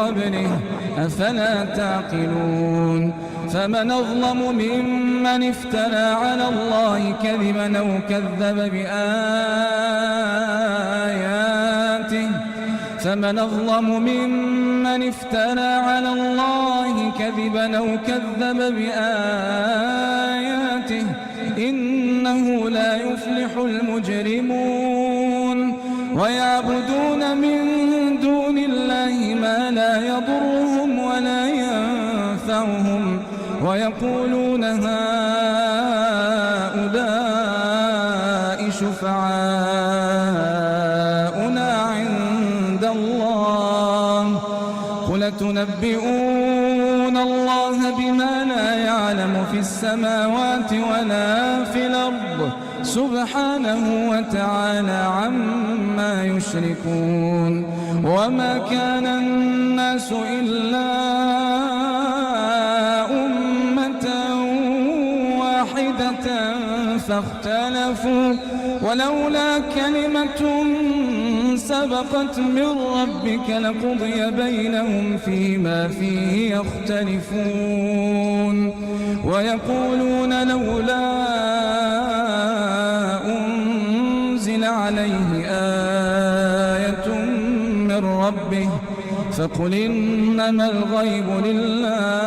قبله أفلا تعقلون فمن أظلم ممن افترى على الله كذبا أو كذب بآياته فمن أظلم ممن افترى على الله كذبا أو كذب بآياته إنه لا يفلح المجرمون ويعبدون من دون الله ما لا يضرهم ولا ينفعهم ويقولون هؤلاء شفعاؤنا عند الله قل تنبئون الله بما لا يعلم في السماوات ولا في الأرض سبحانه وتعالى عما يشركون وما كان الناس إلا أمة واحدة فاختلفوا ولولا كلمة سبقت من ربك لقضي بينهم فيما فيه يختلفون ويقولون لولا أنزل عليه آية من ربه فقل إنما الغيب لله